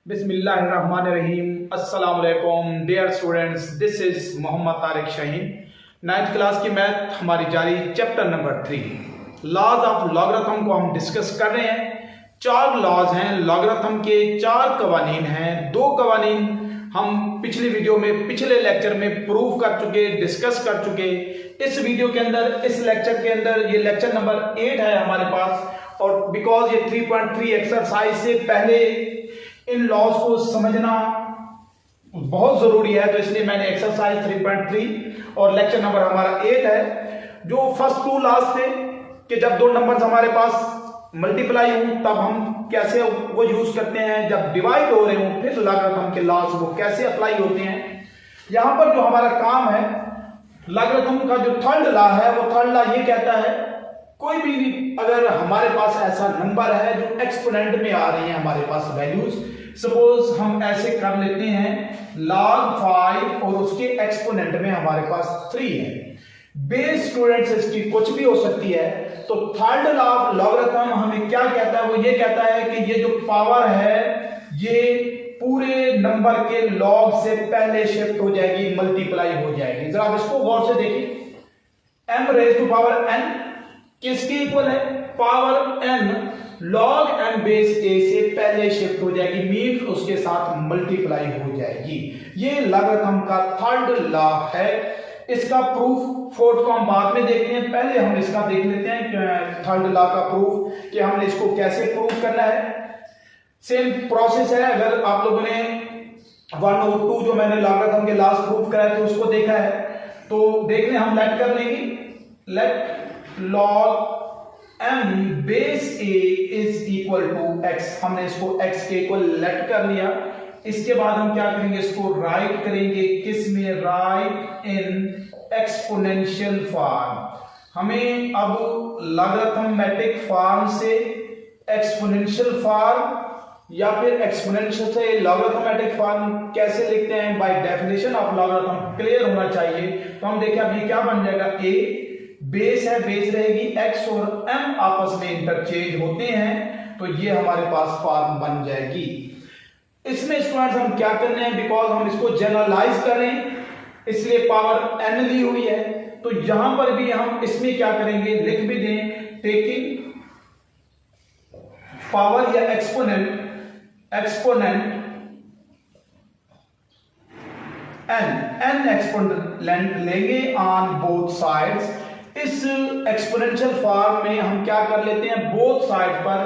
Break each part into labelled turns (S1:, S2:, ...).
S1: बिस्मिल्लाहिर्रहमानिर्रहीम। अस्सलाम वालेकुम dear students, this is Mohammad Tariq Shaheen. 9th class की मैथ हमारी जारी, chapter number 3 laws of logarithm को हम डिस्कस कर रहे हैं। 4 लॉज हैं लॉगरिथम के, 4 कवानीन हैं। 2 कवानीन हम पिछली वीडियो में, पिछले लेक्चर में प्रूव कर चुके, डिस्कस कर चुके। इस वीडियो के अंदर, इस लेक्चर के अंदर, ये लेक्चर नंबर 8 है हमारे पास, और बिकॉज ये 3.3 एक्सरसाइज से पहले इन लॉज को समझना बहुत जरूरी है, तो इसलिए मैंने एक्सरसाइज 3.3 और लेक्चर नंबर हमारा 8 है। जो फर्स्ट 2 लॉज थे कि जब 2 नंबर्स हमारे पास मल्टीप्लाई हो तब हम कैसे वो यूज करते हैं, जब डिवाइड हो रहे हो फिर लॉगरिथम के लॉज वो कैसे अप्लाई होते हैं। यहां पर जो हमारा काम है, लॉगरिथम का जो थर्ड लॉ है, वो थर्ड लॉ ये कहता है कोई भी अगर हमारे पास ऐसा नंबर है जो एक्सपोनेंट में आ रही है हमारे पास वैल्यूज, सपोज हम ऐसे कर लेते हैं log 5 और उसके एक्सपोनेंट में हमारे पास 3 है। बेस स्टूडेंट्स इसकी कुछ भी हो सकती है। तो थर्ड लॉ ऑफ लॉगरिथम हमें क्या कहता है, वो ये कहता है कि ये जो पावर है ये पूरे नंबर के लॉग से पहले शिफ्ट हो जाएगी, मल्टीप्लाई हो जाएगी। जरा आप इसको गौर से देखिए, m raise to power n किसके इक्वल है, power n log n base a से पहले शिफ्ट हो जाएगी, मीन उसके साथ मल्टीप्लाई हो जाएगी। ये लॉगरिथम का थर्ड लॉ है। इसका प्रूफ फोर्थ को हम बाद में देखते हैं, पहले हम इसका देख लेते हैं थर्ड लॉ का प्रूफ कि हमने इसको कैसे प्रूफ करना है। सेम प्रोसेस है। अगर आप लोगों ने 1 और 2 जो मैंने लॉगरिथम के लॉस प्रूफ कराए थे उसको देखा है, तो देख लें, हम लेट कर लेंगे, let log m base a is equal to x। हमने इसको x के इक्वल लेट कर लिया। इसके बाद हम क्या करेंगे, इसको राइट करेंगे किस में, राइट इन एक्सपोनेंशियल फॉर्म। हमें अब लॉगरिथमेटिक फॉर्म से एक्सपोनेंशियल फॉर्म या फिर एक्सपोनेंशियल से लॉगरिथमेटिक फॉर्म कैसे लिखते हैं, by definition of logarithm clear होना चाहिए। तो हम देखें अभी क्या बन जाएगा, a बेस है, बेस रहेगी, x और m आपस में इंटरचेंज होते हैं, तो ये हमारे पास फॉर्म बन जाएगी। इसमें स्टूडेंट्स हम क्या करने हैं, बिकॉज हम इसको जनरलाइज कर रहे हैं इसलिए पावर n ली हुई है, तो यहां पर भी हम इसमें क्या करेंगे, लिख भी दें, टेकिंग पावर या एक्सपोनेंट n एक्सपोनेंट लेंगे ऑन बोथ साइड्स। इस एक्सपोनेंशियल फॉर्म में हम क्या कर लेते हैं, बोथ साइड पर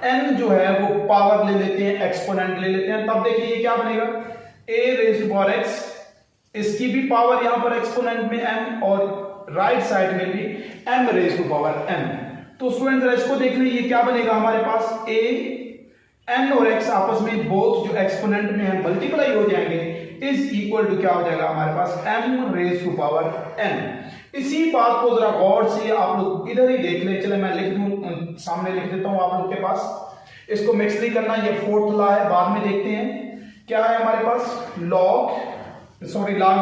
S1: n जो है वो पावर ले लेते हैं, एक्सपोनेंट ले लेते हैं। तब देखिए ये क्या बनेगा, a raise to power x, इसकी भी पावर यहां पर एक्सपोनेंट में m और राइट साइड में भी m raise to power n। तो स्टूडेंट जरा इसको देख लीजिए, क्या बनेगा हमारे पास, a n और x आपस में बोथ जो एक्सपोनेंट में है मल्टीप्लाई हो जाएंगे, इज इक्वल टू क्या हो जाएगा हमारे पास, m raise to power n। इसी बात को जरा गौर से आप लोग इधर ही देख ले। चले मैं लिख दूं, सामने लिख देता हूं आप लोग के पास। इसको मिक्स नहीं करना, ये फोर्थ लॉ है, बाद में देखते हैं क्या है हमारे पास। लॉग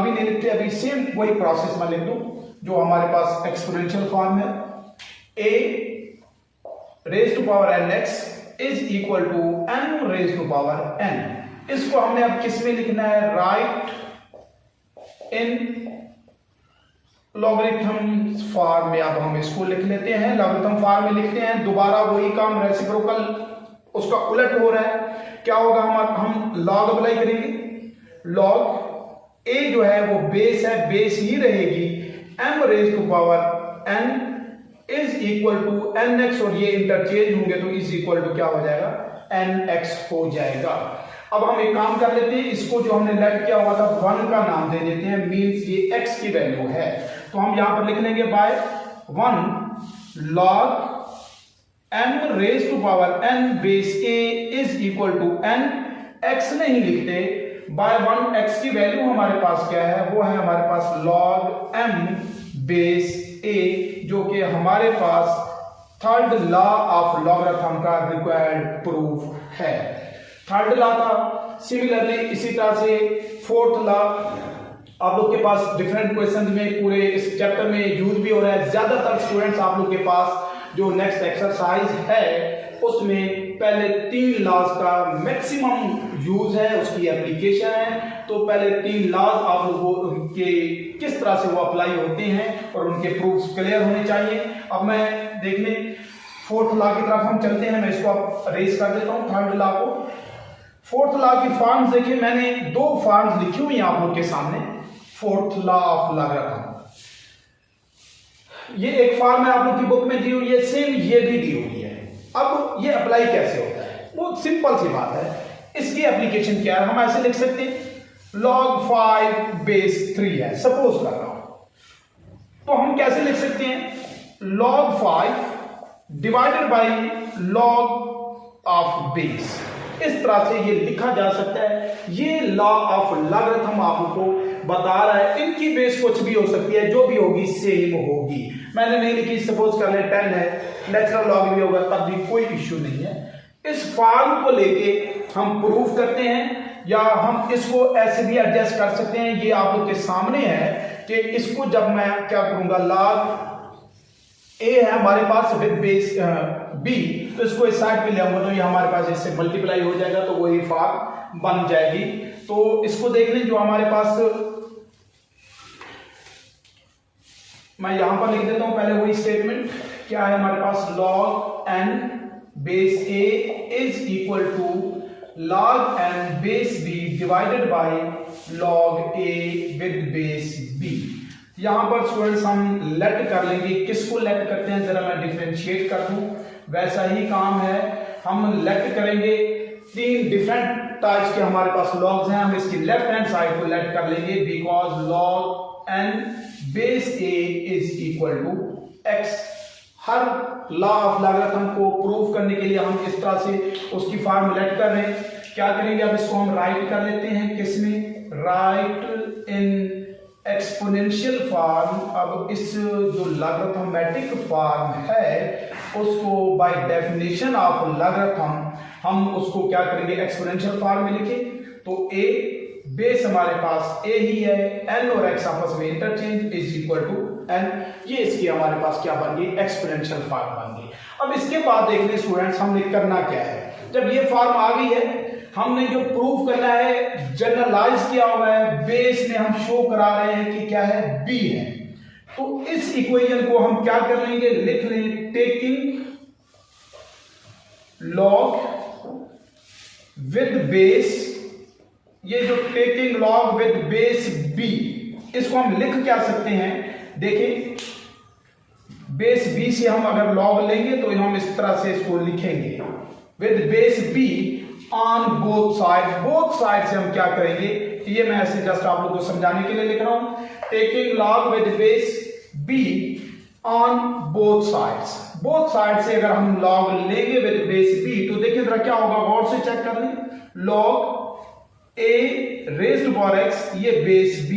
S1: भी नहीं लिखते अभी, सेम वही प्रोसेस में लिख दूं जो हमारे पास एक्सपोनेंशियल फॉर्म है। a raise to power nx is equal to m raise to power n। इसको हमने अब किस में लिखना है, राइट इन लॉगरिथम फॉर्म में। अब हम इसको लिख लेते हैं, लॉगरिथम फॉर्म में लिखते हैं। दोबारा वही काम, रेसिप्रोकल उसका उलट हो रहा है। क्या होगा, हम लॉग अप्लाई करेंगे, लॉग a जो है वो बेस है, बेस ही रहेगी, m raise to power n is equal to nx, और ये इंटरचेंज होंगे तो इज इक्वल टू क्या हो जाएगा, nx हो जाएगा। अब हम एक काम कर लेते हैं, इसको जो हमने लेट किया हुआ था 1 का नाम दे देते हैं, मींस ये x की वैल्यू है। तो हम यहां पर लिख लेंगे by 1 log m raise to power n base a is equal to n। x नहीं लिखते, बाय 1 x की वैल्यू हमारे पास क्या है, वो है हमारे पास log m बेस a, जो कि हमारे पास थर्ड लॉ ऑफ लॉगरिथम का रिक्वायर्ड प्रूफ है। थर्ड लॉ था। सिमिलरली इसी तरह से फोर्थ लॉ आप लोग के पास डिफरेंट क्वेश्चन में पूरे इस चैप्टर में यूज भी हो रहा है। ज्यादातर स्टूडेंट्स आप लोग के पास जो नेक्स्ट एक्सरसाइज है उसमें पहले 3 लॉज का मैक्सिमम यूज है, उसकी एप्लीकेशन है। तो पहले 3 लॉज आप लोगों के किस तरह से वो अप्लाई होते हैं और उनके प्रूफ्स क्लियर होने चाहिए। अब मैं देख लें 4th लॉ की तरफ हम चलते हैं। मैं इसको आप रेज कर देता हूँ 3rd लॉ को। 4th लॉ की फॉर्म्स देखिए, मैंने 2 फॉर्म्स लिखी हुई हैं आप लोग के सामने। 4th लॉ ऑफ लॉगरिथम, ये एक फॉर्म है आप लोग की बुक में दी हुई है, सेम ये भी दी हुई है। अब ये अप्लाई कैसे होता है, वो सिंपल सी बात है। इसकी एप्लीकेशन क्या है, हम ऐसे लिख सकते हैं log 5 बेस 3 है, सपोज कर रहा हूं। तो हम कैसे लिख सकते हैं log 5 divided by log of base, इस तरह से ये लिखा जा सकता है। ये लॉ ऑफ लॉगरिथम आपको बता रहा है इनकी बेस कुछ भी हो सकती है, जो भी होगी सेम होगी। मैंने नहीं लिखी, सपोज कर ले 10 है, नेचुरल लॉग भी होगा तब भी कोई इश्यू नहीं है। इस फॉर्म को लेके हम प्रूफ करते हैं या हम इसको ऐसे भी एडजस्ट कर सकते हैं। ये आप लोग के सामने है कि इसको जब मैं क्या करूंगा, लॉग ए है हमारे पास विद बेस बी, तो इसको इस साइड पे ले आऊंगा तो ये हमारे पास इससे मल्टीप्लाई हो जाएगा, तो वही फॉर्म बन जाएगी। तो इसको देख लें, जो हमारे पास मैं यहां पर लिख देता हूं पहले वही स्टेटमेंट। क्या है हमारे पास, log n base a is equal to log n base b divided by log a with base b। यहां पर स्टूडेंट्स हम लेट कर लेंगे, किसको लेट करते हैं जरा मैं डिफरेंशिएट कर दूं, वैसा ही काम है। हम लेट करेंगे 3 डिफरेंट टाइप्स के हमारे पास लॉग्स हैं, हम इसकी लेफ्ट हैंड साइड को लेट कर लेंगे because log n base a is equal to x। हर लॉ ऑफ लॉगरिथम को प्रूव करने के लिए हम इस तरह से उसकी फॉर्म लेट कर रहे हैं। क्या करेंगे, अब इसको हम राइट कर लेते हैं किसमें, राइट इन एक्सपोनेंशियल फॉर्म। अब इस जो लॉगरिथमेटिक फॉर्म है उसको बाय डेफिनेशन ऑफ लॉगरिथम हम उसको क्या करेंगे, एक्सपोनेंशियल फॉर्म में लिखें। तो a बेस हमारे पास a ही है, n और x आपस में interchange is equal to n। ये इसकी हमारे पास क्या बन गई, एक्सपोनेंशियल फॉर्म बन गई। अब इसके बाद देख लें स्टूडेंट्स, हमने करना क्या है। जब ये फॉर्म आ गई है, हमने जो प्रूफ करना है जनरलाइज किया हुआ है, बेस में हम शो करा रहे हैं कि क्या है, b है। तो इस इक्वेशन को हम क्या कर लेंगे, लिख लें टेकिंग log विद बेस, ये जो taking log with base b, इसको हम लिख क्या सकते हैं, देखिए बेस b से हम अगर log लेंगे तो हम इस तरह से इसको लिखेंगे with base b on both side. Both side से हम क्या करेंगे, ये मैं ऐसे जस्ट आप लोगों को समझाने के लिए लिख रहा हूं, taking log with base b on both sides. Both side से अगर हम log लेंगे विद बेस b तो देखिए जरा क्या होगा, गौर से चेक कर लें। log a raised power x, ये base b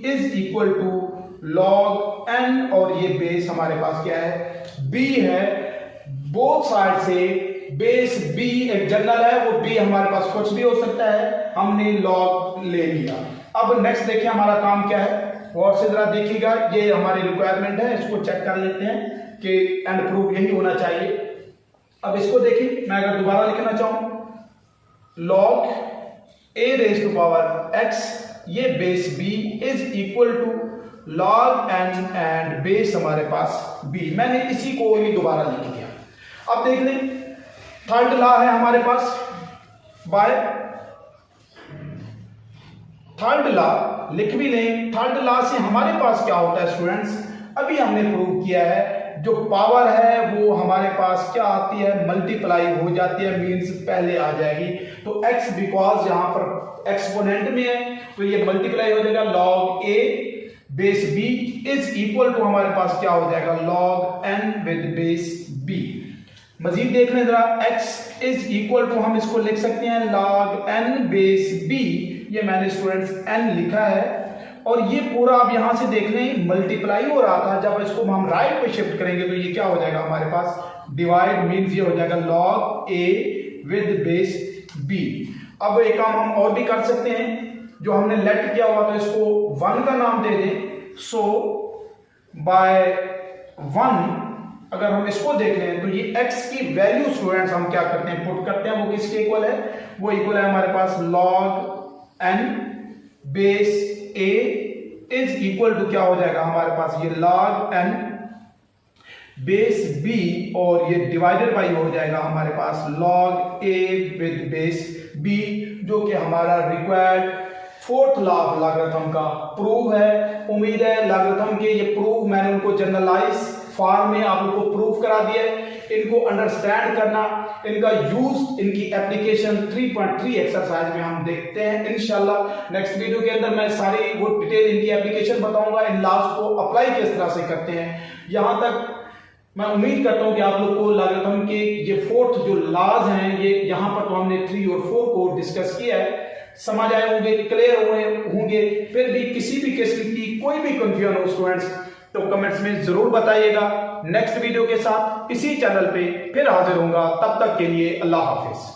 S1: is equal to log n, और ये बेस हमारे पास क्या है, b है। बोथ साइड से बेस b एक जनरल है, वो b हमारे पास कुछ भी हो सकता है, हमने log ले लिया। अब नेक्स्ट देखिए हमारा काम क्या है, गौर से जरा देखिएगा, ये हमारी रिक्वायरमेंट है, इसको चेक कर लेते हैं कि एंड प्रूफ यही होना चाहिए। अब इसको देखिए, मैं अगर दोबारा लिखना चाहूं log a raise to power x, ये base b is equal to log n and base हमारे पास b। मैंने इसी को ही दोबारा लिख दिया। अब देख लें 3rd लॉ है हमारे पास, बाय 3rd लॉ लिख भी लें। 3rd लॉ से हमारे पास क्या होता है स्टूडेंट्स, अभी हमने प्रूव किया है जो पावर है वो हमारे पास क्या आती है, मल्टीप्लाई हो जाती है, मींस पहले आ जाएगी। तो x बिकॉज यहां पर एक्सपोनेंट में है तो ये मल्टीप्लाई हो जाएगा, log a base b is equal to हमारे पास क्या हो जाएगा, log n with base b। मजीद देख लें जरा, x इज इक्वल टू हम इसको लिख सकते हैं log n बेस b, ये मैंने स्टूडेंट्स n लिखा है, और ये पूरा आप यहां से देख लें मल्टीप्लाई हो रहा था, जब इसको हम राइट पे शिफ्ट करेंगे तो ये क्या हो जाएगा हमारे पास, डिवाइड, मींस ये हो जाएगा log a with base b। अब एक काम हम और भी कर सकते हैं, जो हमने लेट किया हुआ तो इसको 1 का नाम दे दें। सो बाय 1 अगर हम इसको देख लें तो ये x की वैल्यू स्टूडेंट्स हम क्या करते हैं, पुट करते हैं, वो किसके इक्वल है, वो इक्वल है हमारे पास log n base a is equal to क्या हो जाएगा हमारे पास, ये log n बेस b और ये डिवाइडेड बाई हो जाएगा हमारे पास log a with base b, जो कि हमारा required fourth law of logarithm का प्रूफ है। उम्मीद है लॉगरिथम के ये प्रूफ मैंने उनको जनरलाइज फॉर्म में आप लोगों को प्रूफ करा दिया है। इनको अंडरस्टैंड करना, इनका यूज, इनकी एप्लीकेशन 3.3 एक्सरसाइज में हम देखते हैं इंशाल्लाह। नेक्स्ट वीडियो के अंदर मैं सारी वो डिटेल इनकी एप्लीकेशन बताऊंगा, इन लॉज को अप्लाई किस तरह से करते हैं। यहां तक मैं उम्मीद करता हूं कि आप लोग को लॉगरिथम के ये फोर्थ जो लॉज हैं, ये यहां पर तो हमने 3 और 4 को डिस्कस किया है, समझ आए होंगे, क्लियर हुए होंगे। फिर भी किसी भी किस्म की कोई भी कंफ्यूजन हो स्टूडेंट्स तो कमेंट्स में जरूर बताइएगा। नेक्स्ट वीडियो के साथ इसी चैनल पे फिर हाजिर होऊंगा, तब तक के लिए अल्लाह हाफिज।